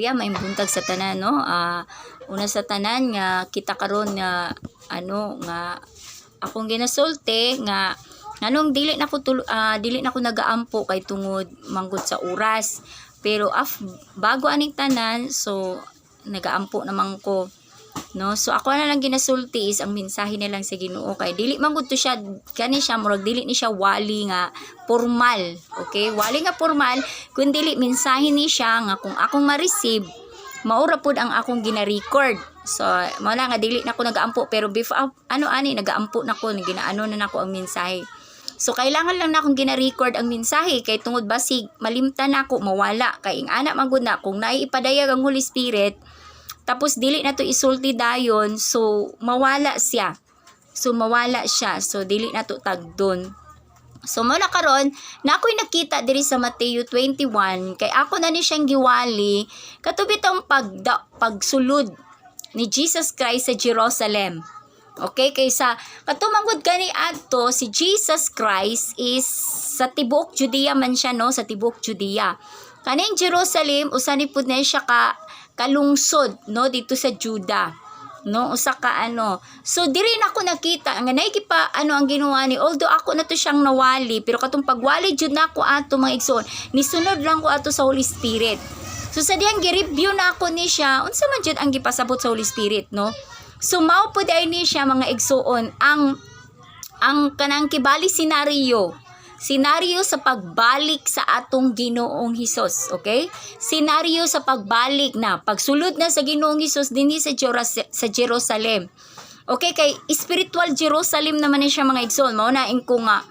Hallelujah, may buntag sa tanan, no? Una sa tanan nga kita karon nga nga akong ginasulti nga nganong dili na ko nagaampo kay tungod manggod sa oras. Pero bago aning tanan, so nagaampo naman ko. No, so ako na lang ginasulti is ang mensahe na lang sa Ginoo kay dili man gud to siya kani siya murag dili ni siya wali nga formal. Okay, wali nga formal kun dili mensahe ni siya nga kung akong ma-receive maura pud ang akong gina-record. So mao nga dili na ko nagaampo, pero before nagaampo na ko, ginaano na nako ang mensahe. So kailangan lang na akong gina-record ang mensahe kay tungod basig malimtan nako mawala kay ing ana man gud na kung naiipadayag ang Holy Spirit tapos dili na to isulti dayon, so mawala siya. So dili na to tagdon. So muna karon na ako'y nakita diri sa Mateo 21 kay ako na ni siyang giwali katubi tong pagsulod ni Jesus Christ sa Jerusalem. Okay, kaysa katumanggod gani adto si Jesus Christ is sa tibuok Judea man siya, no, sa tibuok Judea. Kaning Jerusalem usa ni pud na siya kalungsod, no, dito sa Juda, no, usa ka so diri na ako nakita nga naiki pa ang ginawa ni, although ako na to siyang nawali, pero katong pagwali jud na ako ato mga igsoon, nisunod lang ko ato sa Holy Spirit. So sa diyang gi-review na ako ni siya unsa man jud ang gipasabot sa Holy Spirit, no. So mao pud ay ni siya mga igsoon ang kanang kibali senaryo sa pagbalik sa atong Ginoong Hesus, okay? Senaryo sa pagbalik na pagsulod na sa Ginoong Hesus dinhi sa Jerusalem. Okay, kay spiritual Jerusalem naman ni siya mga igsoon. Mao na ko nga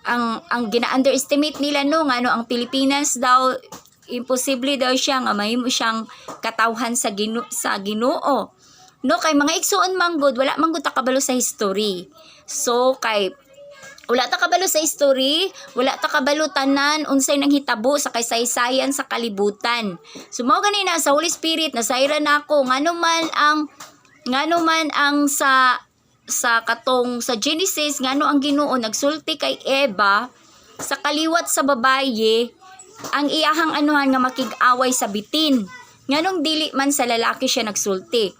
ang gina-underestimate nila, no, nga ang Pilipinas daw imposible daw siya nga mahimo siyang katawhan sa Ginoo. No, kay mga igsoon manggod wala manggod ta kabalo sa history. So kay wala ta kabalo sa history, wala ta kabalo tanan unsay nanghitabo sa kasaysayan sa kalibutan. So mao gani na sa Holy Spirit nasayra nako ngano man ang sa Genesis ngano ang Ginoo nagsulti kay Eva sa kaliwat sa babaye ang iyahang nga makig-away sa bitin. Nganong dili man sa lalaki siya nagsulti.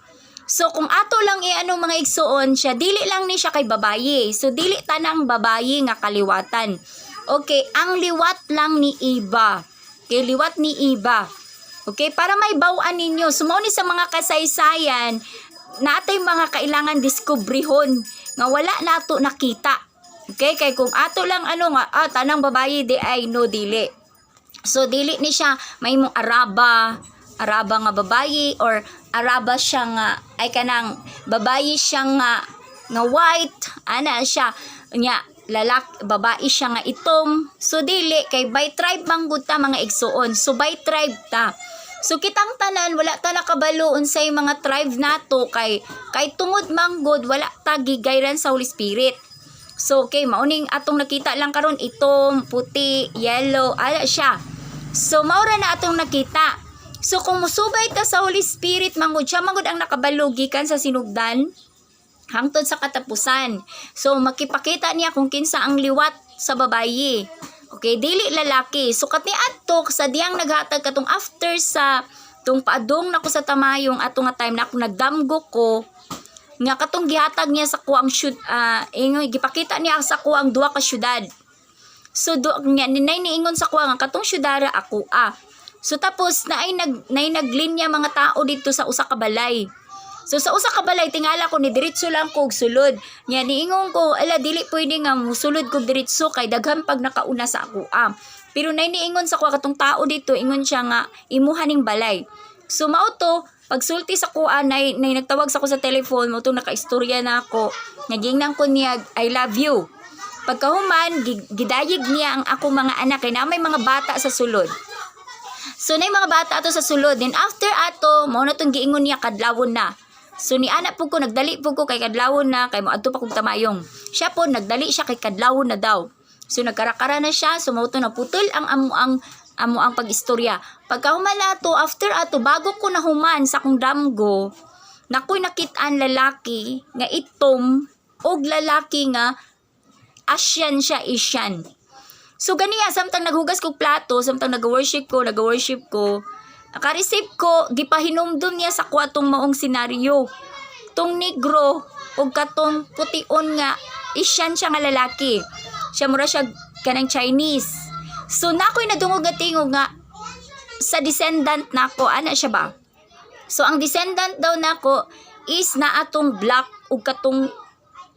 So kung ato lang mga igsoon siya, dili lang ni siya kay babaye. So dili tanang babaye nga kaliwatan. Okay, ang liwat lang ni Eva. Okay, liwat ni Eva. Okay, para may bawan ninyo. Sumaw ni sa mga kasaysayan, natay mga kailangan diskubrihon nga wala nato nakita. Okay, kay kung ato lang tanang babaye di ay no dili. So dili ni siya may mong Araba nga babaye or Araba siya nga ay kanang babaye siya nga white siya nya babae siya nga itom. So dili kay by tribe manggud ta mga igsoon. So by tribe ta. So kitang tanan wala ta nakabalo unsay mga tribe nato kay tungod manggod wala ta gigayran sa Holy Spirit. So okay, mauning atong nakita lang karon itom, puti, yellow siya. So maura na atong nakita. So kung musubay ta sa Holy Spirit manggod siya manggod ang nakabalo gikan sa sinugdan hangtod sa katapusan. So makipakita niya kung kinsa ang liwat sa babaye. Okay, dili lalaki. So kat ni adto sa diyang naghatag katong after sa tung paadong nako sa tamayong ato nga time na ako nagdamgo ko nga katong gihatag niya sa kuang gipakita niya sa kuang duha ka syudad. So niingon sa kuang katong syudara ako So tapos naay naglinya mga tao dito sa usa ka balay. So sa usa ka balay tingala ko ni diretso lang kog sulod. Nya niingon ko ala dili pwede nga musulod kog diretso kay daghan pag nakauna sa ako. Pero niingon sa ko katong tao dito ingon siya nga imuha ning balay. So mao to pagsulti sa kuan nay nagtawag sa ko sa telephone mo to nakaistorya na ako. Nagingnan ko niya I love you. Pagkahuman gidayeg niya ang ako mga anak kay na may mga bata sa sulod. So na mga bata ato sa sulod. Then after ato, mao na tong giingon niya kadlawon na. So ni anak po ko, nagdali po ko kay kadlawon na, kay moadto pa kong tamayong. Siya po, nagdali siya kay kadlawon na daw. So nagkarakara na siya, so mao to naputol ang amo ang pag-istorya. Pagkahuman ato, after ato, bago ko nahuman sa kong damgo, nakoy nakit-an lalaki nga itom, og lalaki nga Asian siya, Asian. So ganiya samtang naghugas kog plato, samtang nag-worship ko, Ka-receive ko, gipahinumdum niya sa kwatong maong senaryo. Tong negro ug katong pution nga Asian siya nga lalaki. Siya mura siya kanang Chinese. So nakoy nadungog nga tingog nga sa descendant nako ana siya ba? So ang descendant daw nako is na atong black ug katong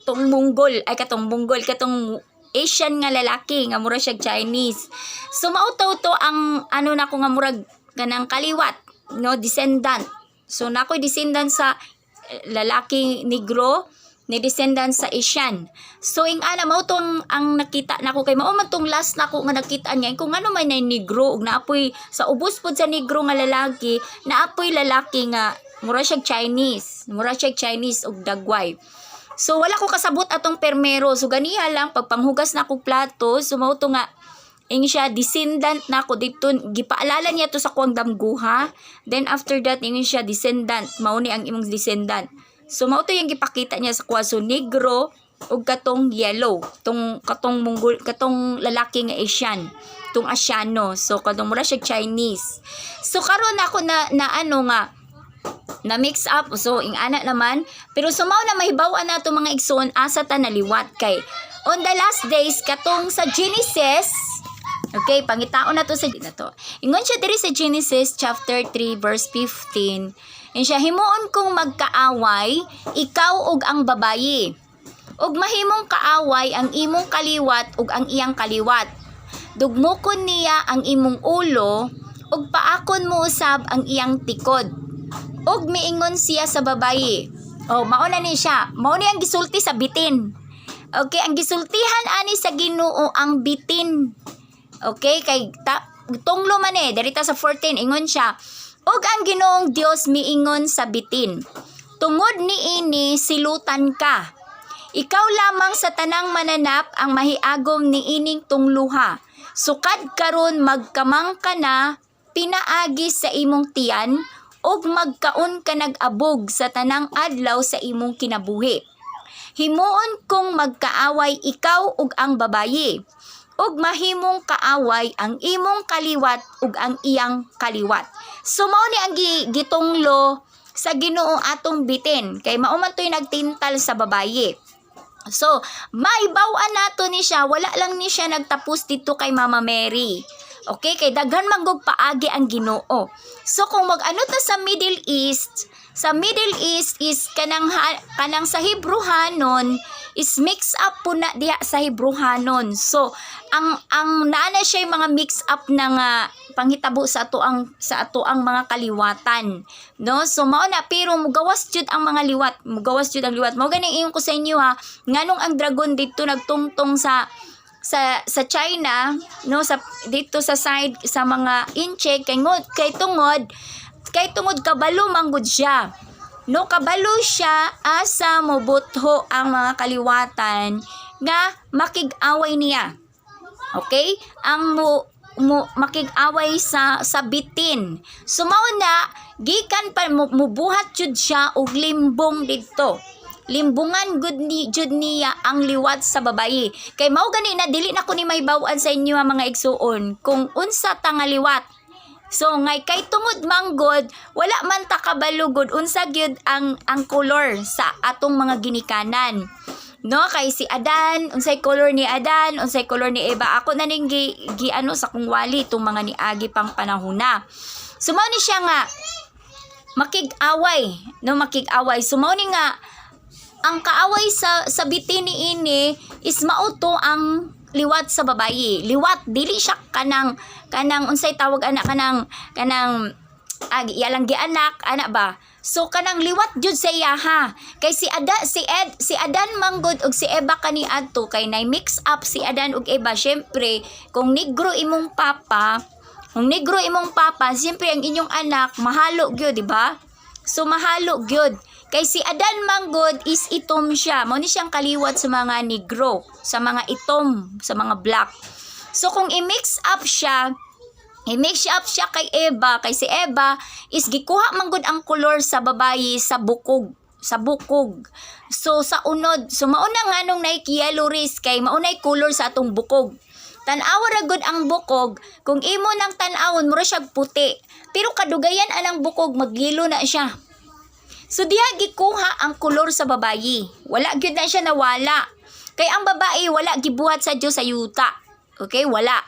Mongol katong Asian nga lalaki nga mura siya Chinese. So mautaw to ang ano nako nga murag kanang kaliwat no descendant. So nakoy descendant sa lalaki negro ni descendant sa Asian. So ing ana mao tong ang nakita nako kay mao man tong last nako nga nakita niya kung ano man nay negro ug naapoy sa ubos pod sa negro nga lalaki naapoy lalaki nga mura siya Chinese ug dagway. So wala ko kasabot atong permero. So ganiha lang pagpanghugas na ko plato, so mao to nga ing siya descendant nako dito gipaalala niya to sa kuang damguha. Then after that ing siya descendant, mao ni ang imong descendant. So mao to yung gipakita niya sa kuha so negro ug katong yellow, katong Mongol, katong lalaki nga Asian, tong Asiano. So katong mura siya Chinese. So karon ako na ano nga na mix up so ing ana naman pero sumaw na mahibaw-an nato mga igsoon asa ta naliwat kay on the last days katong sa Genesis. Okay, pangitaon na to sa to. Ingon siya diri sa Genesis chapter 3 verse 15. In siya himuon kong magkaaway ikaw ug ang babayi. Ug mahimong kaaway ang imong kaliwat ug ang iyang kaliwat. Dugmokon niya ang imong ulo ug paakon mo usab ang iyang tikod. Og miingon siya sa babayi. Oh, mauna ni siya. Mao ni ang gisulti sa bitin. Okay, ang gisultihan ani sa Ginoo ang bitin. Okay, kay tunglo man derita sa 14 ingon siya. Og ang Ginoong Dios miingon sa bitin. Tungod niini silutan ka. Ikaw lamang sa tanang mananap ang mahiagom niining tungluha. Sukad karon magkamang ka na pinaagi sa imong tiyan og magkaon ka nag-abog sa tanang adlaw sa imong kinabuhi. Himuon kong magkaaway ikaw ug ang babayi, ug mahimong kaaway ang imong kaliwat ug ang iyang kaliwat. So mao ni ang gitunglo sa Ginoo atong bitin, kay mao man toy nagtintal sa babayi. So, maibaw-an nato ni siya, wala lang ni siya nagtapos dito kay Mama Mary. Okay, kay daghan manggog paagi ang Ginoo. So kung mag-ano ta sa Middle East is kanang sa Hebrehanon is mix up po na diha sa Hebrehanon. So ang naana siya yung mga mix up na nga panghitabo sa ato ang mga kaliwatan. No? So mao na pero mugawas jud ang mga liwat. Mao gani ingon ko sa inyo ha, nganong ang dragon dito nagtungtong sa China, no, sa dito sa side sa mga inche kay tungod kabalo manggod siya. No, kabalo siya asa mobutho ang mga kaliwatan nga makig-away niya. Okay? Ang makig-away sa bitin. Sumao na gikan pa mubuhat jud siya og limbong didto. Limbungan jud niya ang liwat sa babayi. Kay mao gani na dili na ko ni mahibaw-an sa inyo mga igsuon kung unsa ta nga liwat. So ngay kay tungod manggod wala man ta kabalugod unsa gyud ang color sa atong mga ginikanan. No, kay si Adan, unsay color ni Adan, unsay color ni Eva. Ako na ning ano sa kung wali itong mga niagi pang panahona. So mao ni siya nga makig-away, no, makig-away. So mao ni nga ang kaaway sa bitin ni ini is mauto ang liwat sa babayi. Liwat dili siya kanang unsay tawag anak kanang iyalang gianak ana ba. So kanang liwat jud sa iya ha. Kay si Adan manggod ug si Eva kani adto kay nay mix up si Adan ug Eva. Syempre kung negro imong papa, syempre ang inyong anak mahalo gyud, di ba? So mahalo gyud. Kay si Adan manggod is itom siya. Mao ni siyang kaliwat sa mga negro, sa mga itom, sa mga black. So kung i-mix up siya kay Eva, kay si Eva is gikuha manggod ang color sa babayi sa bukog. So sa unod, so mao na nganong nay yellow race kay mao nay color sa atong bukog. Tan-awa ra gud ang bukog, kung imo nang tan-awon mura siya puti. Pero kadugayan anang bukog magyelo na siya. So diha gikuha ang kolor sa babayi. Wala gyud na siya nawala. Kay ang babae wala gibuhat sa Dios sa yuta. Okay, wala.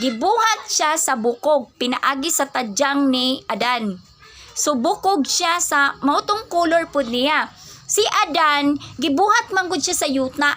Gibuhat siya sa bukog, pinaagi sa tadyang ni Adan. So bukog siya sa mautong color pud niya. Si Adan gibuhat man gud siya sa yuta.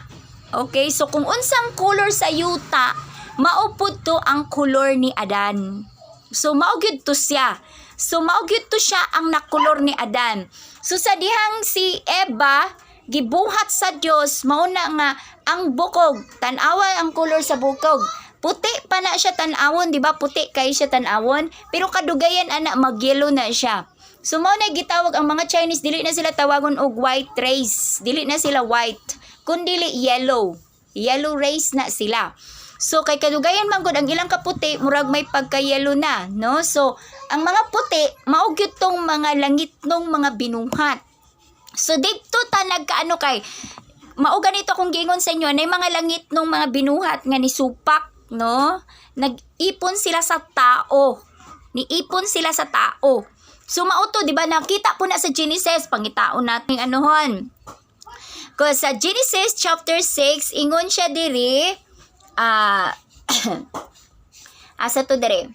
Okay, so kung unsang color sa yuta, maupod to ang color ni Adan. So mao gyud to siya. So mao gyud to siya ang nakolor ni Adan. So sa dihang si Eva gibuhat sa Dios, mao na nga ang bukog, tan-awa ang color sa bukog. Puti pa na siya tan-awon, di ba? Puti kay siya tan-awon, pero kadugayan ana magyelo na siya. So mao na gitawag ang mga Chinese, dili na sila tawagon og white race. Dili na sila white, kundi yellow. Yellow race na sila. So kay kadugayan man gud ang ilang kaputi murag may pagka-yellow na, no? So ang mga puti mao gyud tong mga langitnong mga binuhat. So dito ta nagkaano kay mao ganito kung gingon sa inyo nay mga langitnong mga binuhat nga ni supak, no? Nag-ipon sila sa tao. Niipon sila sa tao. So mao to, di ba? Nakita po na sa Genesis, pangitaon natin anuhon. Kasi sa Genesis chapter 6 ingon siya diri asa to dere.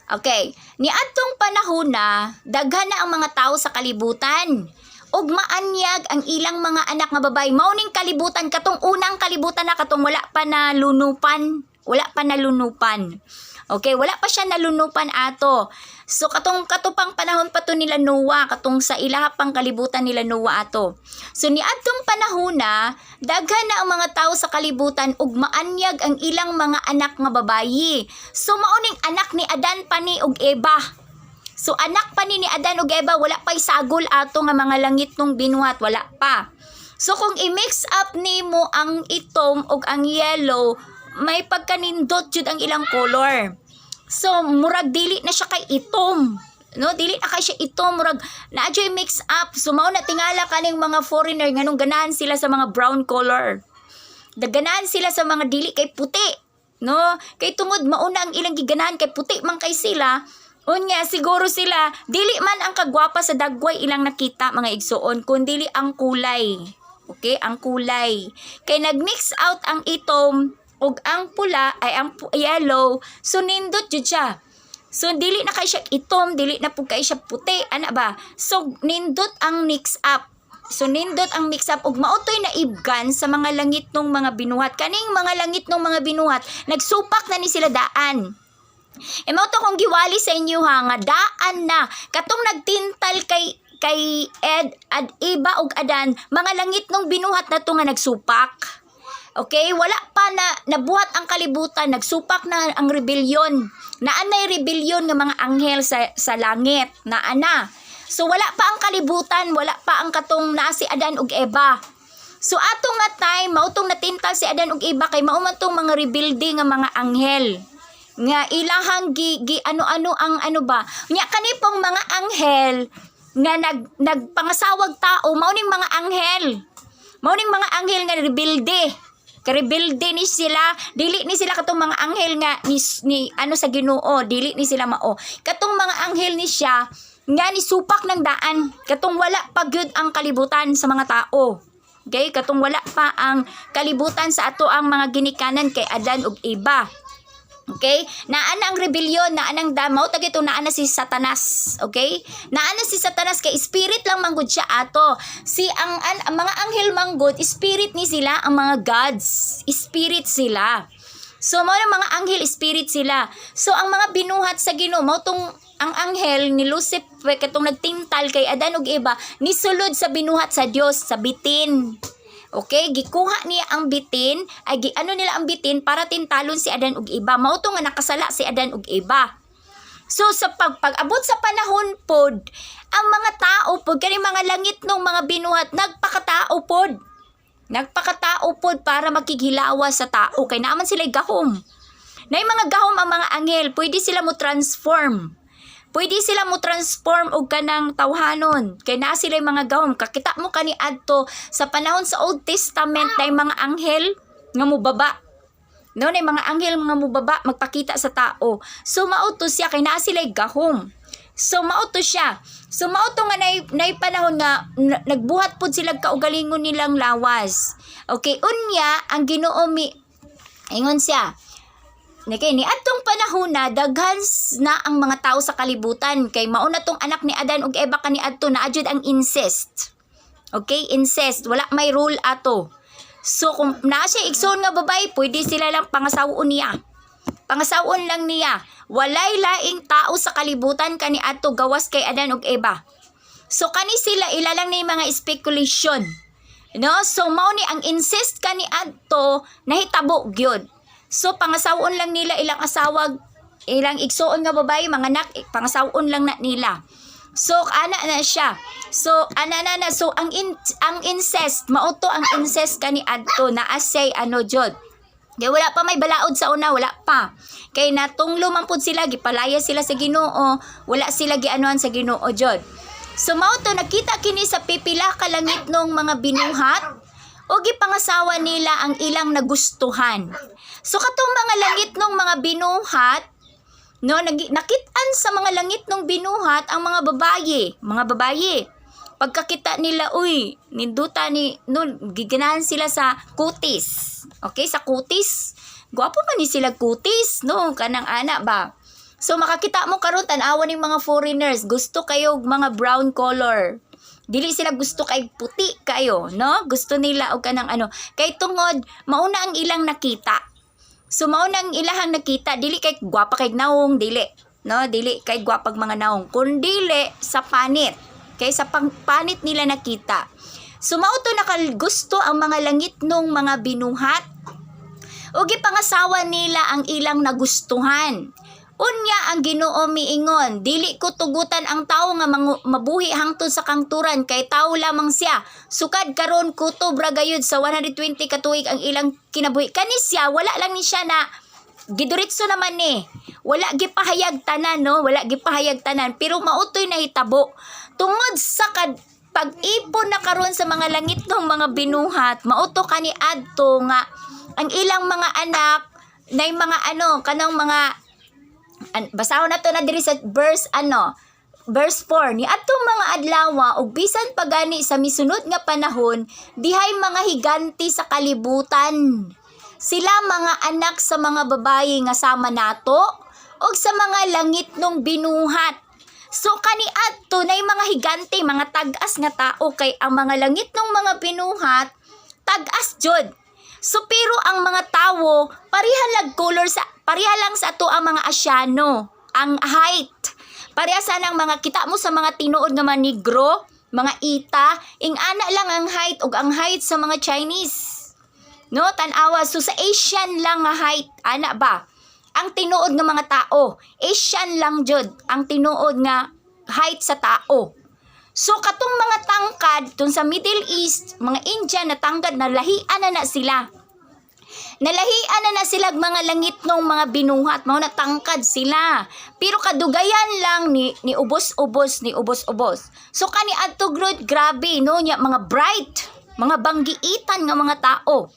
Okay, niadtong panahon na daghan na ang mga tao sa kalibutan ug maanyag ang ilang mga anak nga babay. Mao ning kalibutan katong unang kalibutan na katong wala pa na lunupan. Okay, wala pa siya nalunupan ato. So katong katupang panahon pa to nila Noah, katong sa ilaha pang kalibutan nila Noah ato. So niadtong panahon na daghan na ang mga tao sa kalibutan ug maanyag ang ilang mga anak nga babayi. So mao ning anak ni Adan pa ni ug Eva. So anak pa ni Adan ug Eva, wala pa'y sagol ato nga mga langit nung binuhat, wala pa. So kung i-mix up nimo ang itom ug ang yellow, may pagkanindot jud ang ilang color. So murag dili na siya kay itom. No, dili na kay siya itom, murag naadyoy mix up. So mao na tingala kaning mga foreigner nganong ganahan sila sa mga brown color. Daganahan sila sa mga dili kay puti. No, kay tungod mauna ang ilang giganahan kay puti man kay sila. Unya siguro sila dili man ang kagwapa sa dagway ilang nakita mga igsoon, kundi ang kulay. Okay, ang kulay. Kay nagmix out ang itom ug ang pula ay ang yellow, so nindot jud siya. So dili na kay siya itom, dili na pud kay siya puti, ana ba? So nindot ang mix up. So nindot ang mix up ug mautoy na ibgan sa mga langit nung mga binuhat. Kaning mga langit nung mga binuhat, nagsupak na ni sila daan. E mao to kung giwali sa inyo ha, nga daan na katong nagtintal kay Eva ug Adan, mga langit nung binuhat na to nga nagsupak. Okay, wala pa na nabuhat ang kalibutan, nagsupak na ang rebellion. Naanay rebellion ng mga anghel sa langit, naana. So wala pa ang kalibutan, wala pa ang katong naa si Adan ug Eva. So ato nga time mautong natintal si Adan ug Eva kay mao man tong mga rebuilding nga mga anghel. Nga ilahang ano-ano ang ano ba? Nya kanipong mga anghel nga nagpangasawag tao, mao ning mga anghel. Mao ning mga anghel nga rebuilde. Karebuilde ni sila, dili ni sila katong mga anghel nga ni ano sa Ginoo, dili ni sila mao. Katong mga anghel ni siya nga ni supak ng daan, katong wala pa gyud ang kalibutan sa mga tao. Okay, katong wala pa ang kalibutan sa ato ang mga ginikanan kay Adan ug Eva. Okay? Naana ang rebellion, naana ang damaw, tagito naana si Satanas. Okay? Naana si Satanas kay spirit lang manggod siya ato. Si ang mga anghel manggod, spirit ni sila, ang mga gods, spirit sila. So mao mga anghel spirit sila. So ang mga binuhat sa Ginoo, mao tong ang anghel ni Lucifer katong nagtintal kay Adan ug Eva, nisulod sa binuhat sa Dios sa bitin. Okay, gikuha niya ang bitin, ay ano nila ang bitin para tintalon si Adan ug Eva. Mao to nga nakasala si Adan ug Eva. So sa pag-abot sa panahon pod, ang mga tao pod kani mga langit nung mga binuhat nagpakatao pod. Nagpakatao pod para makighilawa sa tao kay naaman sila gahom. Nay mga gahom ang mga anghel, pwede sila mo transform. Pwede sila mo transform og kanang tawhanon. Kay naa sila mga gahom. Kakita mo kani adto sa panahon sa Old Testament na mga anghel nga mubaba. No, na mga anghel mga mubaba magpakita sa tao. So mauto siya kay naa sila gahom. So mauto siya. So mauto nga nay panahon nga nagbuhat pud sila kaugalingon nilang lawas. Okay, unya ang Ginoo ingon siya. Okay, ni atong panahon na daghan na ang mga tao sa kalibutan kay mao na tong anak ni Adan ug Eva kaniadto na adjud ang incest. Okay, incest wala may rule ato. So kung naa siya igsoon nga babae, pwede sila lang pangasawon niya. Pangasawon lang niya. Walay laing tao sa kalibutan kaniadto gawas kay Adan ug Eva. So kani sila ilalang ni mga speculation. No, so mao ni ang incest kaniadto nahitabo gyud. So pangasawon lang nila ilang asawag, ilang igsoon nga babae, mga anak, pangasawon lang na nila. So ana na siya. So ana na so ang incest, mauto ang incest kaniadto na asay jud. Kaya wala pa may balaod sa una, wala pa. Kay natunglo man pud sila, gipalaya sila sa Ginoo, wala sila gianuhan sa Ginoo jud. So mauto nakita kini sa pipila ka langit nung mga binuhat o gipangasawa nila ang ilang nagustuhan. So katong mga langit nung mga binuhat, no, nakitaan sa mga langit nung binuhat ang mga babaye. Pagkakita nila, uy, ninduta ni, no, giganahan sila sa kutis. Okay, sa kutis. Gwapo man ni sila kutis, no, kanang anak ba. So makakita mo karon tan-awan ning mga foreigners, gusto kayo mga brown color. Dili sila gusto kay puti kayo, no? Gusto nila og kanang kay tungod mauna ang ilang nakita. So mao nang ilahang nakita, dili kay gwapa kay naong, dili. No, dili kay gwapag mga naong, kundili sa panit. Kay sa panit nila nakita. So mao to nakagusto ang mga langit nung mga binuhat. O gipangasawa nila ang ilang nagustuhan. Unya ang Ginoo miingon, dili ko tugutan ang tao nga mabuhi hangtod sa kangturan kay tao lamang siya. Sukad karon kutob ra gayud sa 120 ka tuig ang ilang kinabuhi. Kani siya wala lang ni siya na giduritso naman ni. Wala gipahayag tanan, no? Wala gipahayag tanan pero mautoy na hitabo. Tungod sa pag-ipon na karon sa mga langit ng mga binuhat, mauto kani adto nga ang ilang mga anak nay mga kanang mga basahon na to na diri sa verse 4 ni atong mga adlaw ug bisan pagani sa misunod nga panahon dihay mga higanti sa kalibutan. Sila mga anak sa mga babaye nga sama nato ug sa mga langit nung binuhat. So kaniadto nay mga higanti, mga tag-as nga tao kay ang mga langit nung mga binuhat tag-as jud. So pero ang mga tawo pareha lang sa ato ang mga Asyano, ang height. Pareha sa nang mga kita mo sa mga tinuod nga mga negro, mga ita, ana lang ang height ug ang height sa mga Chinese. No, tan-awa so sa Asian lang nga height, ana ba? Ang tinuod nga mga tao, Asian lang jud ang tinuod nga height sa tao. So katong mga tangkad dun sa Middle East, mga Indian na tangkad na lahian na sila. Nalahian na sila mga langit nung mga binuhat, mao na tangkad sila. Pero kadugayan lang ni ubos-ubos. So kani adto grabe no nya mga bright, mga banggiitan nga mga tao.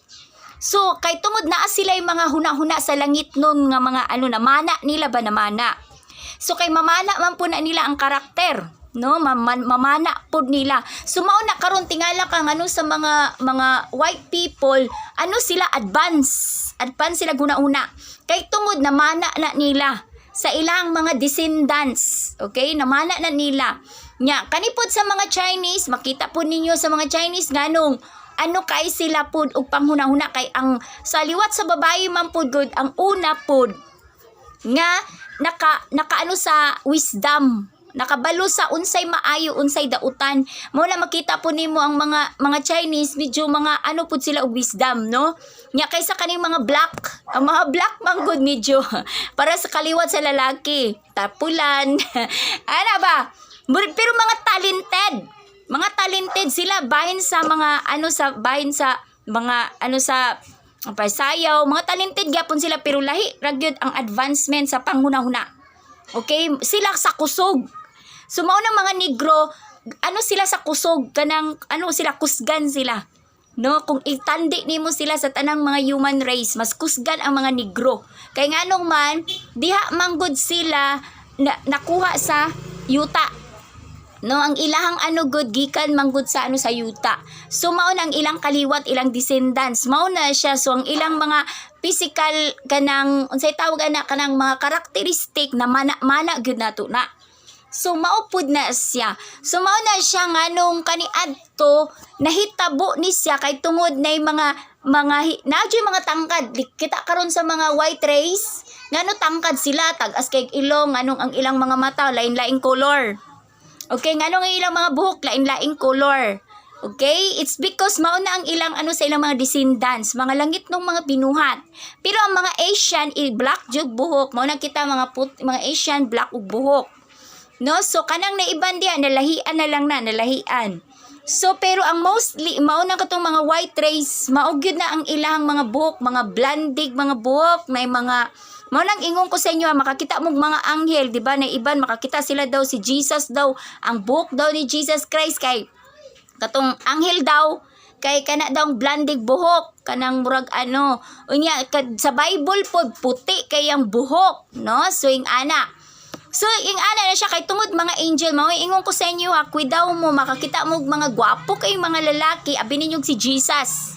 So kay tungod naa sila yung mga huna-huna sa langit nun nga mga namana nila ba namana. So kay mamana man po na nila ang karakter, no, mamana pod nila. So mao na karon tingala kang sa mga white people, sila advance sila guna-una. Kay tungod namana na nila sa ilang mga descendants, okay, namana na nila. Nya kanipod sa mga Chinese, makita po ninyo sa mga Chinese nganong kay sila pod og panghuna-huna kay ang sa liwat sa babae man pod good ang una pod nga naka sa wisdom, nakabalo sa unsay maayo unsay dautan. Mo na makita po nimo ang mga Chinese medyo mga pud sila og wisdom, no, nya kaysa kaning mga black, ang mga black man good medyo para sa kaliwat sa lalaki tapulan ba, pero mga talented sila bahin sa mga bahin sa mga sa pasayaw, mga talented gyapon sila pero lahi ragyod ang advancement sa panghuna-huna. Okay, sila sa kusog. So mao na mga negro, sila sa kusog kanang sila kusgan sila. No, kung itandi nimo sila sa tanang mga human race, mas kusgan ang mga negro. Kay nganong man diha manggod sila nakuha sa yuta. No, ang ilahang good gikan manggod sa sa yuta. So mao na ang ilang kaliwat, ilang descendants. Mao na siya, so ang ilang mga physical kanang unsay tawag kanang mga karakteristik na mana gyud nato na. So maupod na siya. So mao na siya nganong kaniadto nahitabo ni siya kay tungod nay mga nadyo mga tangkad. Kita karon sa mga white race, ngano tangkad sila, tag-as kay ilong, nganong ang ilang mga mata lain-laing color. Okay, nganong ang ilang mga buhok lain-laing color. Okay? It's because mao na ang ilang sa ilang mga descendants, mga langit ng mga binuhat. Pero ang mga Asian, black jud buhok. Mao na kita mga Asian black ug buhok. No, so kanang naiban diha nalahian na lang nalahian. So pero ang mostly mao na katong mga white race, mao gyud na ang ilang mga buhok, mga blandig mga buhok, na mga mao nang ingon ko sa inyo, makakita mo mga anghel, di ba? Na iban makakita sila daw si Jesus daw, ang buhok daw ni Jesus Christ kay katong anghel daw kay kana daw blandig buhok, kanang murag unya sa Bible pod puti kay ang buhok, no? So ing ana. So, ing ana na siya kay tungod mga angel, mao ingon ko sa inyo kuidaw mo, makakita mo mga gwapo kay mga lalaki, abi ninyo si Jesus.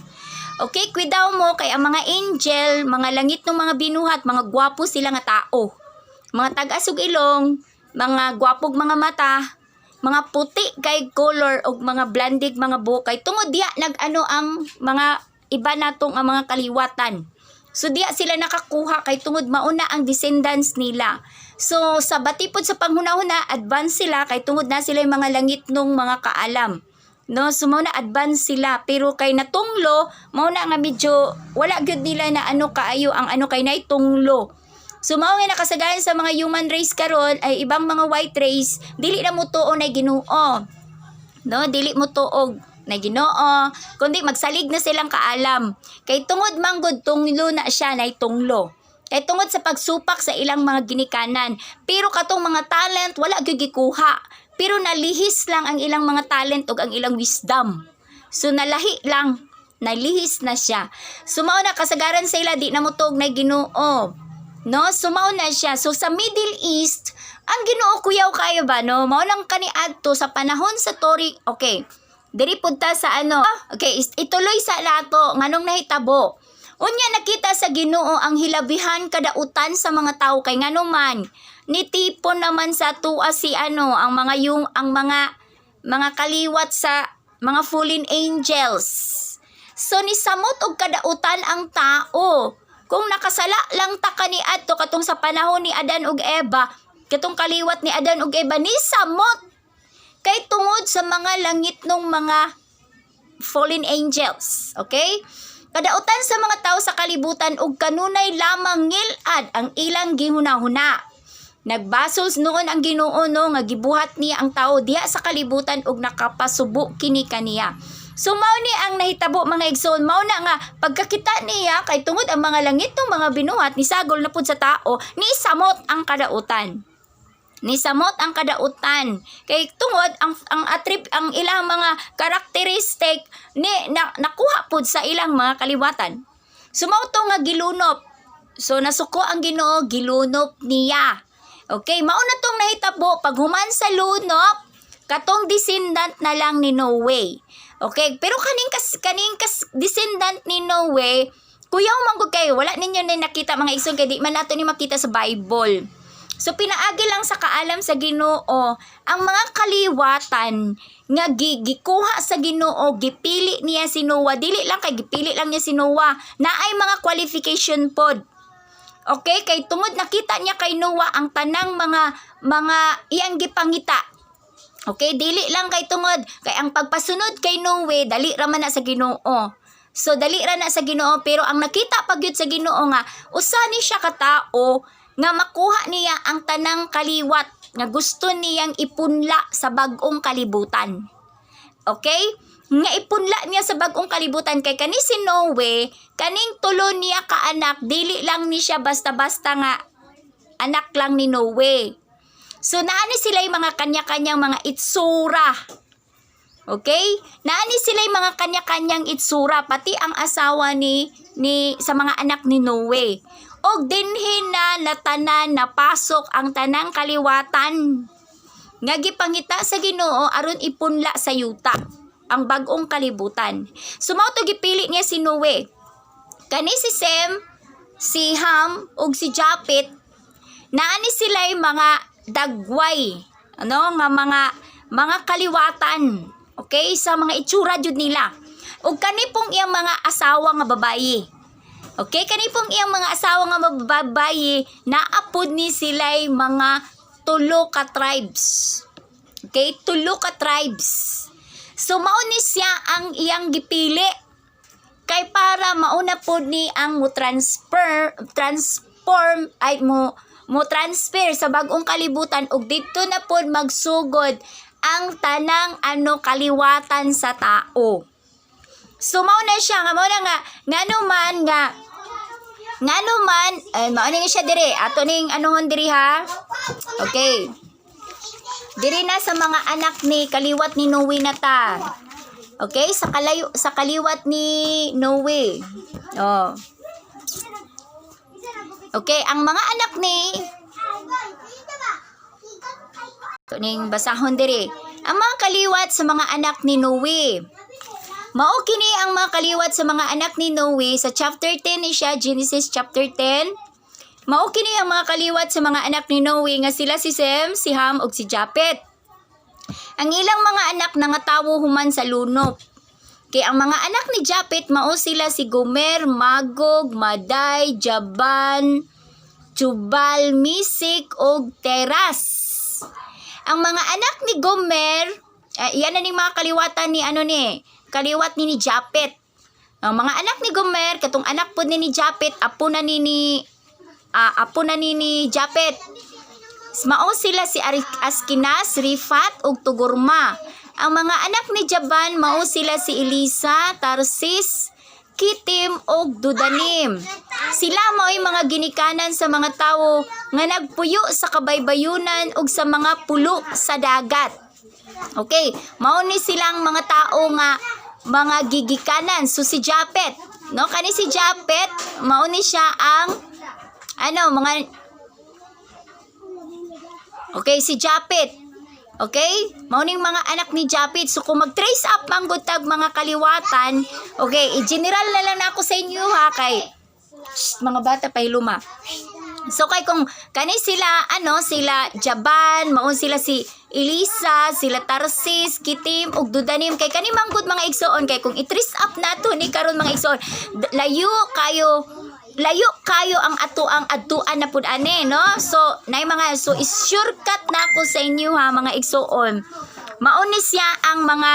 Okay, kuidaw mo kay ang mga angel, mga langit ng mga binuhat, mga gwapo sila nga tao. Mga tag-asog ilong, mga gwapog mga mata, mga puti kay color og mga blandig mga buhok kay tungod diha ang mga iba natong ang mga kaliwatan. So diya sila nakakuha kay tungod mauna ang descendants nila. So sa batipod sa panghuna-huna, advance sila kay tungod na sila yung mga langit nung mga kaalam. No, so mao na advance sila, pero kay natunglo, mao na nga medyo wala gyud nila na kaayo ang kay nay tunglo. So mao nga nakasagaran sa mga human race karon ay ibang mga white race, dili na mo tuo na Ginoo. No, dili mo tuog na Ginoo, kundi magsalig na silang kaalam. Kay tungod manggod tunglo na siya nay tunglo. Kay tungod sa pagsupak sa ilang mga ginikanan. Pero katong mga talent, wala gyud gikuha. Pero nalihis lang ang ilang mga talent ug ang ilang wisdom. So nalahis na siya. So mao na kasagaran sa ila, di na mo tuog na Ginoo. No, so mao na siya. So sa Middle East, ang Ginoo kuyaw kayo ba, no? Mao lang kaniadto sa panahon sa Tori. Okay. Diri punta sa Okay, ituloy sa lato nganong nahitabo. Unya nakita sa Ginoo ang hilabihan kadautan sa mga tao kay ngano man nitipon naman sa tuwa si ang mga kaliwat sa mga fallen angels. So ni samot og kadautan ang tao. Kung nakasala lang ta kaniadto katong sa panahon ni Adan ug Eva, katong kaliwat ni Adan ug Eva ni samot kay tungod sa mga langit ng mga fallen angels. Okay? Kadautan sa mga tao sa kalibutan ug kanunay lamang ngilad ang ilang gihunahuna. Nagbasol noon ang Ginoo nga gibuhat niya ang tao diha sa kalibutan ug nakapasubo kini kaniya. So mao ni ang nahitabo mga igsoon, mao na nga pagkakita niya kay tungod ang mga langit ng mga binuhat ni sagol na pud sa tao, ni samot ang kadautan. Nisamot ang kadautan kay tungod ang ilang mga karakteristik nakuha pud sa ilang mga kaliwatan. Sumao to nga gilunop. So nasuko ang Ginoo, gilunop niya. Okay, mao na tong nahitabo paghuman sa lunop, katong descendant na lang ni Noe. Okay, pero kaning descendant ni Noe, kuyaw man gud kayo, wala ninyo na nakita mga igsoon kay di man nato ni makita sa Bible. So pinaagi lang sa kaalam sa Ginoo ang mga kaliwatan nga gikuha sa Ginoo, gipili niya si Noah, dili lang kay gipili lang niya si Noah, naay mga qualification pod. Okay, kay tungod nakita niya kay Noah ang tanang mga iyang gipangita. Okay, dili lang kay tungod kay ang pagpasunod kay Noe dali ra man na sa Ginoo. So dali ra na sa Ginoo, pero ang nakita pagyud sa Ginoo nga usa ni siya ka tawo nga makuha niya ang tanang kaliwat nga gusto niyang ipunla sa bag-ong kalibutan. Okay? Nga ipunla niya sa bag-ong kalibutan kay kani si Noe, kaning tulo niya ka anak, dili lang ni siya basta-basta nga anak lang ni Noe. So naani sila yung mga kanya-kanyang mga itsura. Okay? Naani sila'y mga kanya-kanyang itsura, pati ang asawa ni sa mga anak ni Noe. Og dinhin na natanan napasok ang tanang kaliwatan nga gipangita sa Ginoo aron ipunla sa yuta ang bag-ong kalibutan. Sumao to gipili niya si Noe. Kani si Sem, si Ham ug si Japet, naani sila'y mga dagway, nga mga kaliwatan. Okay, sa mga itsura jud nila. Ug kani pong iyang mga asawa nga babayi. Okay, kani pong iyang mga asawa nga babayi, naapod ni sila'y mga 3 ka tribes. Okay, 3 ka tribes. So mao ni siya ang iyang gipili kay para mauna pod ni ang mo transfer sa bag-ong kalibutan ug dito na pod magsugod ang tanang kaliwatan sa tao. So mao na siya nga mao ni siya dire ato ning anuhon diri ha. Okay. Diri na sa mga anak ni kaliwat ni Noe na ta. Okay, sa kaliwat ni Noe. Oh. Okay, ang mga anak ni ning basahon diri. Ang mga kaliwat sa mga anak ni Noe. Mao kini ang mga kaliwat sa mga anak ni Noe sa chapter 10 ni siya, Genesis chapter 10. Mao kini ang mga kaliwat sa mga anak ni Noe nga sila si Sem, si Ham ug si Japet. Ang ilang mga anak nangatawo human sa lunop. Kay ang mga anak ni Japet mao sila si Gomer, Magog, Maday, Jaban, Tubal, Misik ug Teras. Ang mga anak ni Gomer, iyan na ning mga kaliwatan ni kaliwat ni Japet. Ang mga anak ni Gomer, katong anak pod ni Japet, apo na ni Japet. Mao sila si Askinas, Rifat ug Tugurma. Ang mga anak ni Jaban mao sila si Elisa, Tarsis, Kitim ug Dudanim. Sila mao'y mga ginikanan sa mga tawo nga nagpuyo sa kabaybayunan ug sa mga pulo sa dagat. Okay, mao ni silang mga tao nga mga gigikanan. So si Japet, kani si Japet, mao ni siya ang okay, si Japet. Okay? Mauning mga anak ni Japet. So, kung mag-trace up manggod tag mga kaliwatan, okay, i-general na lang ako sa inyo ha, kay mga bata pa luma. So, kay kung kani sila, sila Jaban, maun sila si Elisa, sila Tarsis, Kitim, ug Dudanim, kay kani manggod mga igsoon, kay kung i-trace up nato ni karon mga igsoon, layo kayo ang adtuan na pud ani, no? So is-shortcut na ako sa inyo ha mga igsoon. Mauni siya ang mga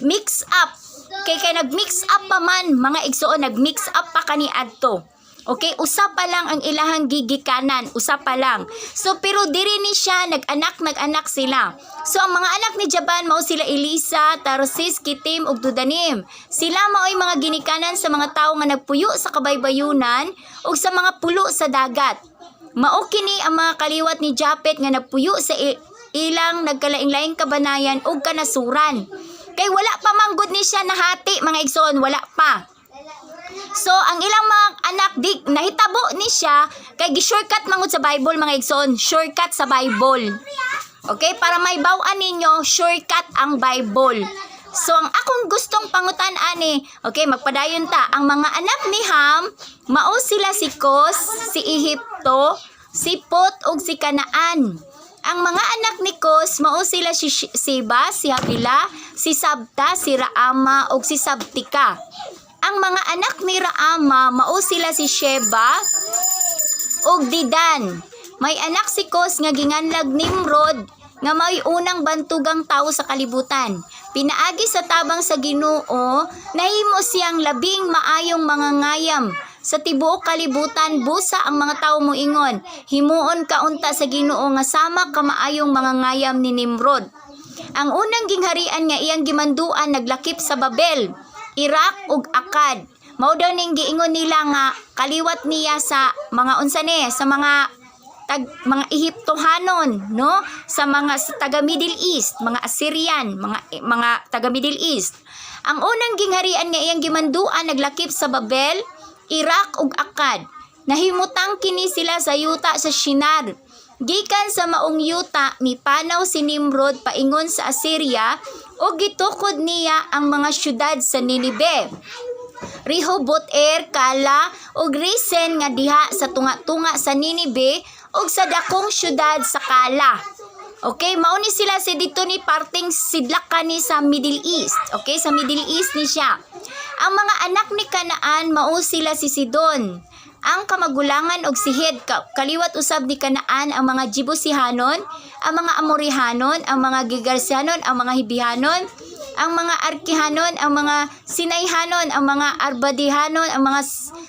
mix up. Kay nag-mix up pa man mga igsoon, nag-mix up pa kani adto. Okay, usa pa lang ang ilahang gigikanan, usa pa lang. So pero diri ni siya nag-anak sila. So ang mga anak ni Jaban mao sila Elisa, Tarsis, Kitim ug Dudanim. Sila mao'y mga ginikanan sa mga tawo nga nagpuyo sa kabaybayunan ug sa mga pulo sa dagat. Mao kini ang mga kaliwat ni Japet nga nagpuyo sa ilang nagkalaing-laing kabanayan ug kanasuran. Kay wala pa manggod ni siya nahati mga igsoon, wala pa. So, ang ilang mga anak, nahitabo ni siya, kay gi-shortcut mangod sa Bible, mga igsoon. Shortcut sa Bible. Okay? Para may bawan ninyo, shortcut ang Bible. So, ang akong gustong pangutan, okay, magpadayon ta. Ang mga anak ni Ham, mao sila si Kos, si Ehipto, si Pot, ug si Kanaan. Ang mga anak ni Kos, mao sila si Siba, si Havila, si Sabta, si Raama, ug si Sabtika. Ang mga anak ni Raama, mao sila si Sheba ug Didan. May anak si Kos nga ginganlag Nimrod nga may unang bantugang tao sa kalibutan. Pinaagi sa tabang sa Ginoo, nahimo siyang labing maayong mga ngayam. Sa tibuok kalibutan, busa ang mga tao moingon. Himuon kaunta sa Ginoo nga sama ka maayong mga ngayam ni Nimrod. Ang unang gingharian nga iyang gimanduan naglakip sa Babel, Iraq ug Akkad. Mao daw ning giingon nila nga kaliwat niya sa mga sa mga mga Ehiptohanon, no? Sa taga Middle East, mga Assyrian, mga taga Middle East. Ang unang gingharian nga iyang gimanduan naglakip sa Babel, Iraq ug Akkad. Nahimutang kini sila sa yuta sa Shinar. Gikan sa maong yuta mipanaw si Nimrod paingon sa Assyria ug gitukod niya ang mga syudad sa Ninive. Rehoboth, Kala ug Resen nga diha sa tunga-tunga sa Ninive ug sa dakong syudad sa Kala. Okay, mao ni sila si dito ni parting sidlak kani sa Middle East. Okay, sa Middle East ni siya. Ang mga anak ni Kanaan mao sila si Sidon, ang kamagulangan og si Het, kaliwat usab ni Kanaan ang mga Jebusihanon, ang mga Amorihanon, ang mga Gigarsihanon, ang mga Hibihanon, ang mga Arkihanon, ang mga Sinayhanon, ang mga Arbadihanon, ang mga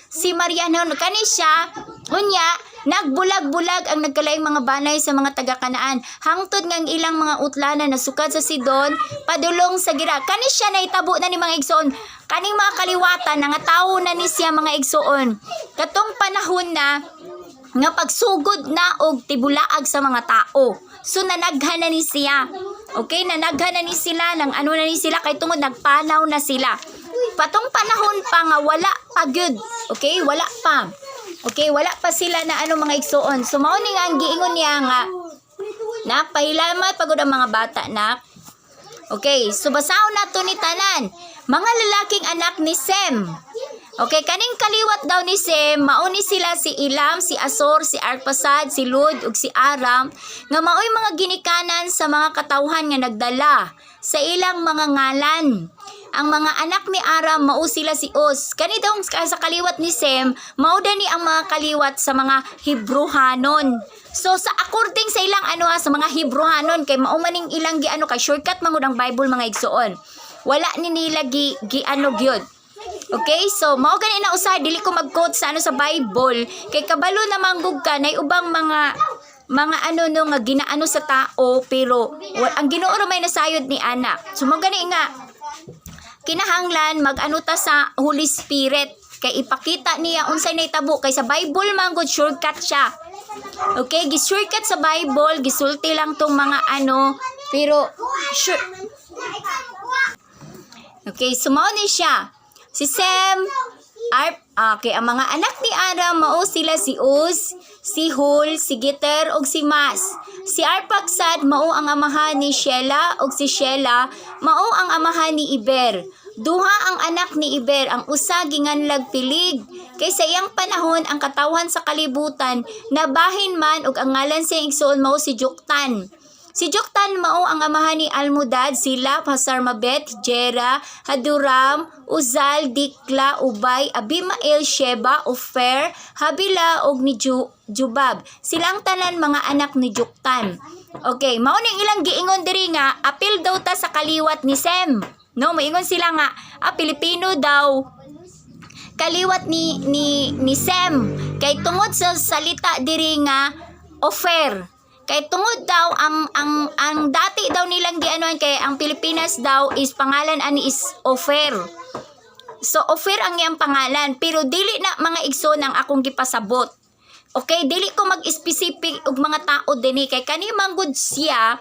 Simarianon. Kani siya, unya, nagbulag-bulag ang nagkalaing mga banay sa mga taga-Kanaan. Hangtod ngang ilang mga utlanan na sukad sa Sidon, padulong sa gira. Kani siya na itabo na ni mga igsoon. Kaning mga kaliwatan, nangatawo na ni siya mga igsoon. Katong panahon na, nga pagsugod na og tibulaag sa mga tao. So nanaghan na ni siya. Okay, nanaghan na ni sila, nang ano na ni sila, kay tungod nagpanaw na sila. Patong panahon pa nga wala pa gyud. Okay, wala pa. Okay, wala pa sila na ano mga igsoon. So mao ni nga ang giingon niya nga na pahilamay pagod ang mga bata na. Okay, so basahon nato ni tanan. Mga lalaking anak ni Sem. Okay, kaning kaliwat daw ni Sem, mao ni sila si Elam, si Asor, si Arpasad, si Lud ug si Aram nga maoy mga ginikanan sa mga katawhan nga nagdala sa ilang mga ngalan. Ang mga anak ni Aram mao sila si Uz. Kani daw sa kaliwat ni Sem, mao dani ang mga kaliwat sa mga Hebrohanon. So sa according sa ilang sa mga Hebrohanon kay mao maning ilang kay shortcut mangud ang Bible mga igsoon. Wala ni nila gyud. Okay, so mao gani na usay dili ko mag-quote sa sa Bible kay kabalo na manggug ka nay ubang mga nga ginaano sa tao pero ang Ginoo may nasayod ni anak. So mao gani nga kinahanglan mag-ano ta sa Holy Spirit kay ipakita niya unsay nahitabo kay sa Bible manggod shortcut siya. Okay, gi-shortcut sa Bible, gisulti lang tong mga pero okay, so mao ni siya. Si Sem, okay, ang mga anak ni Aram mao sila si Uz, si Hul, si Geter ug si Mas. Si Arpaksad mao ang amahan ni Shela ug si Shela mao ang amahan ni Iber. Duha ang anak ni Iber, ang usa ginganlag pilig. Kay sa iyang panahon ang katawan sa kalibutan nabahin man ug ang ngalan sa igsoon mao si Joktan. Si Joktan mao ang amahan ni Almodad, Sila, Hasarmabet, Jera, Haduram, Uzal, Dikla, Ubay, Abimael, Sheba, Ofer, Habila ug ni Jubab. Silang tanan mga anak ni Joktan. Okay, mao ning ilang giingon diri nga apil daw ta sa kaliwat ni Sem. No, moingon sila nga Pilipino daw kaliwat ni Sem kay tungod sa salita diri nga Ofer. Kay tungod daw ang dati daw nilang gianoan kay ang Pilipinas daw is pangalan ani is Ofer. So Ofer ang iyang pangalan pero dili na mga igsoon ang akong gipasabot. Okay, dili ko mag-specific og mga tao dinhi kay kani manggod siya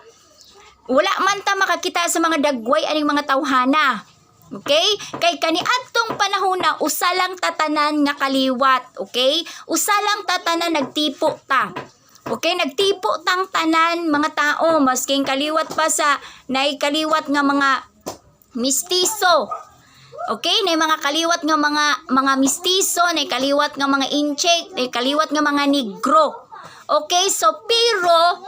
wala man ta makakita sa mga dagway aning mga tawhana. Okay? Kay kaniadtong panahon na usa lang tatanan nga kaliwat, okay? Usa lang tatanan nagtipo ta. Okay, nagtipo tang tanan mga tao masking kaliwat pa sa naikaliwat nga mga mistiso. Okay, nay mga kaliwat nga mga mistiso, nay kaliwat nga mga incheck, nay kaliwat nga mga negro. Okay, so pero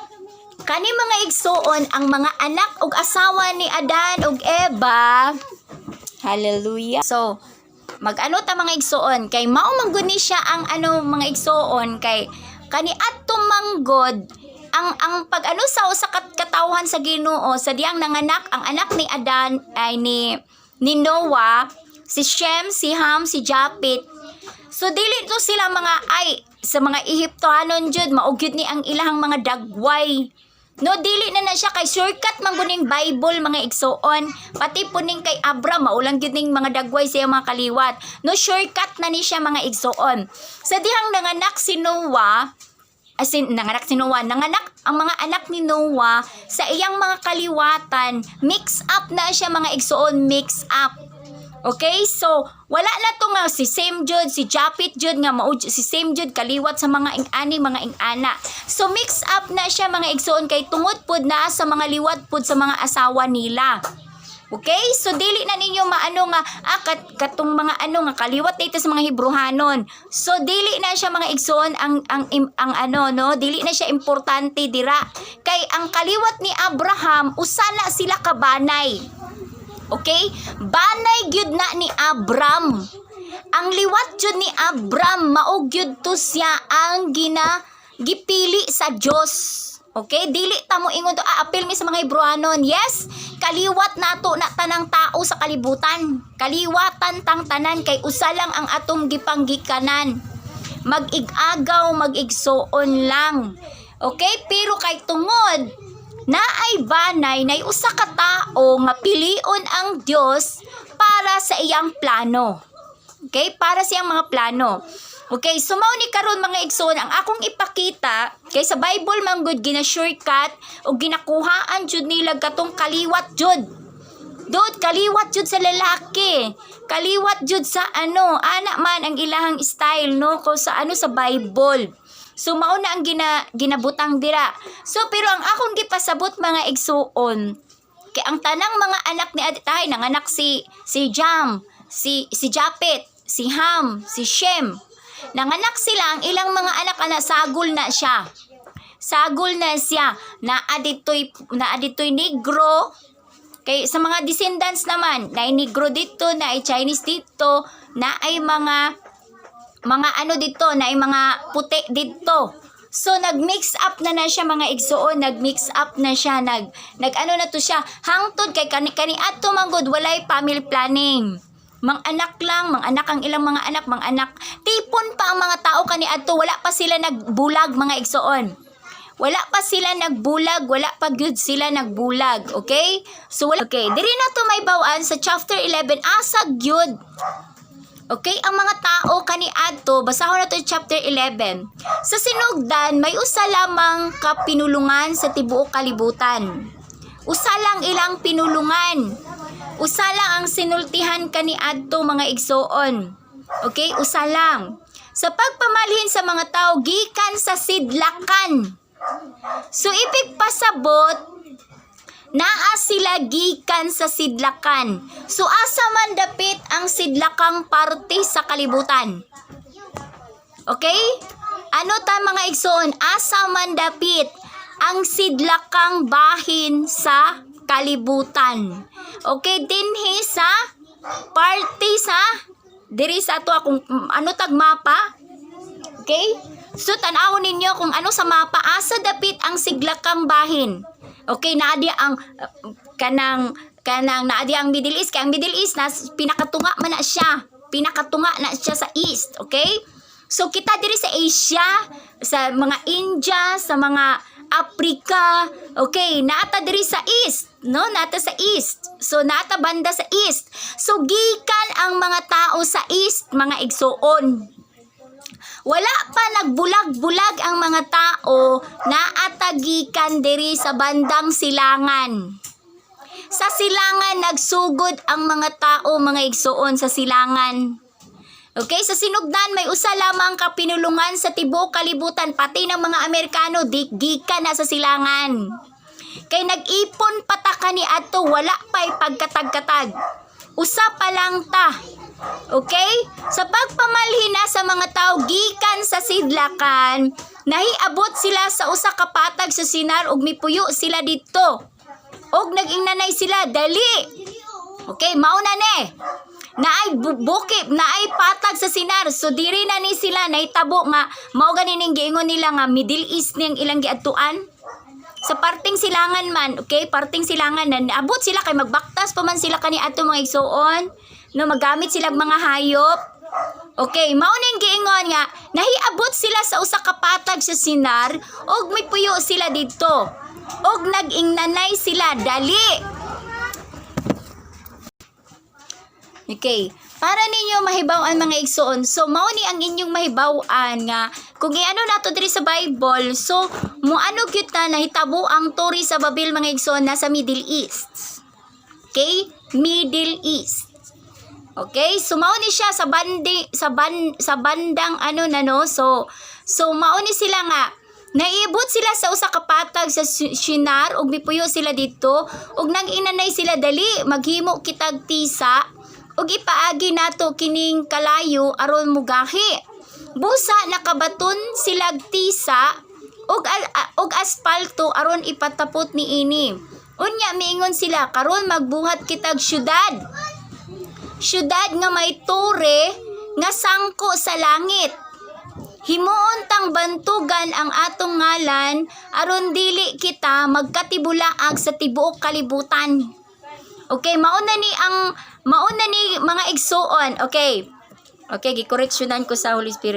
kani mga igsoon ang mga anak ug asawa ni Adan ug Eva. Hallelujah. So mag-ano ta mga igsoon kay mao manggod ni siya ang mga igsoon kay kani adtong manggod ang pag-ano sa usa katawhan sa Ginoo sa diyang nanganak ang anak ni Adan ay ni Noah, si Shem, si Ham, si Japet. So dili to sila mga sa mga Ehiptohanon jud maugyud ni ang ilahang mga dagway. No, dili na siya kay shortcut mangguning Bible mga igsoon. Pati po ning kay Abram maulang gyud ning mga dagway sa mga kaliwat. No, shortcut na ni siya mga igsoon. Sa dihang nanganak si Noah, as in, nanganak si Noah, nanganak ang mga anak ni Noah sa iyang mga kaliwatan, mix up na siya mga igsoon, mix up. Okay, so wala na to nga si Sem Jud, si Japit Jud nga mao si Sem Jud kaliwat sa mga ing-ani, mga ing-ana. So mix up na siya mga igsoon kay tungod pod na sa mga liwat pod sa mga asawa nila. Okay? So dili na ninyo maano nga katong mga ano nga kaliwat dito sa mga Hebrehanon. So dili na siya mga igsoon ang ano no, dili na siya importante dira. Kay ang kaliwat ni Abraham usana sila kabanay. Okay? Banay gyud na ni Abram. Ang liwat jud ni Abram mao gyud to siya ang gipili sa Dios. Okay, dili ta mo ingon to apil mi sa mga Hebrehanon. Yes, kaliwat nato na tanang tao sa kalibutan. Kaliwatan tang tanan kay usa lang ang atong gipanggikanan. Mag-igagaw, mag-igsoon lang. Okay, pero kay tungod naay banay nay usa ka tao nga pilion ang Dios para sa iyang plano. Okay, para sa iyang mga plano. Okay, so mao ni karon mga igsoon ang akong ipakita kay sa Bible man gud gina-shortcut o ginakuhaan jud nila katong kaliwat jud. Dod kaliwat jud sa lalaki. Kaliwat jud sa ano, ana man ang ilahang style no ko sa ano sa Bible. So mao na ang ginabutang dira. So pero ang akong gipasabot mga igsoon kay ang tanang mga anak ni Aditahay nanganak si Jam, si Japet, si Ham, si Shem. Nanganak sila ang ilang mga anak sagol na siya. Sagol na siya. Naaditoy negro. Kay sa mga descendants naman, na negro dito, na Chinese dito, na ay mga ano dito, na ay mga puti dito. So nag-mix up na siya mga igsoon, nag-mix up na siya, nag ano na to siya, hangtod kay kani adto manggod walay family planning. Mang anak lang, mang anak ang ilang mga anak, mang anak. Tipon pa ang mga tao kani adto, wala pa sila nagbulag mga igsoon. Wala pa sila nagbulag, wala pa gyud sila nagbulag, okay? So wala, okay, diri na to may bawaan sa chapter 11 asa gyud. Okay, ang mga tao kani adto, basahon na to chapter 11. Sa sinugdan may usa lamang ka pinulungan sa tibuok kalibutan. Usa lang ilang pinulungan. Usa lang ang sinultihan kani adto mga igsoon. Okay, usa lang. Sa pagpamalhin sa mga tao gikan sa sidlakan. So ibig pasabot naa sila gikan sa sidlakan. So asa man dapit ang sidlakang parte sa kalibutan. Okay? Ano ta mga igsoon? Asa man dapit ang sidlakang bahin sa kalibutan. Okay, dinhi sa party sa diri sa ato akong ano tag mapa. Okay? So tan-awon ninyo kung ano sa mapa asa dapit ang sidlakang bahin. Okay, naadi ang kanang naadi ang Middle East, kay ang Middle East na pinakatunga man na siya. Pinakatunga na siya sa East, okay? So kita diri sa Asia, sa mga India, sa mga Africa, okay, naata diri sa East, no? Naata sa East. So naata banda sa East. So gikan ang mga tao sa East, mga igsoon. Wala pa nagbulag-bulag ang mga tao na atagikan diri sa bandang silangan. Sa silangan nagsugod ang mga tao, mga igsoon sa silangan. Okay, sa sinugdan may usa lamang ka pinulungan sa tibuok kalibutan, pati ng mga Amerikano gikan na sa silangan. Kay nag-ipon pataka ni adto wala pa'y pagkatag-katag. Usa pa lang ta. Okay? Sa pagpamalhin na sa mga tao gikan sa sidlakan, nahiabot sila sa usa ka patag sa sinar ug mipuyo sila dito. Og nag-ingnanay sila dali. Okay, mao na ni. Naay bukip, naay patag sa sinar. So diri na ni sila nahitabo nga mao ganin giingon nila nga Middle East niyang ilang giadtuan. Sa parting silangan man, okay, parting silangan na abot sila kay magbaktas pa man sila kani adto mga igsoon. No, magamit sila mga hayop. Okay, mao ning giingon nga nahiabot sila sa usa ka patag sa sinar og may puyo sila didto. Og nag-ingnanay sila dali. Okay, para ninyo mahibaw-an mga igsoon. So mao ni ang inyong mahibaw-an nga kung iano nato diri sa Bible, so muano gyud na nahitabo ang Tori sa Babil mga igsoon nasa Middle East. Okay? Middle East. Okay? So mao ni siya sa bandang ano na no. So mao ni sila nga naibot sila sa usa ka patag sa Shinar ug mipuyo sila dito ug nang-inanay sila dali maghimo kitag tisa ug ipaagi nato kining kalayo aron mugahi. Busa nakabaton silag tisa ug aspalto aron ipatapot niini. Unya miingon sila karon magbuhat kitag syudad. Syudad nga may tore nga sangko sa langit. Himuon tang bantugan ang atong ngalan aron dili kita magkatibulaag sa tibuok kalibutan. Okay, mauna ni mga igsoon. Okay. Okay, gikoreksyonan ko sa Holy Spirit.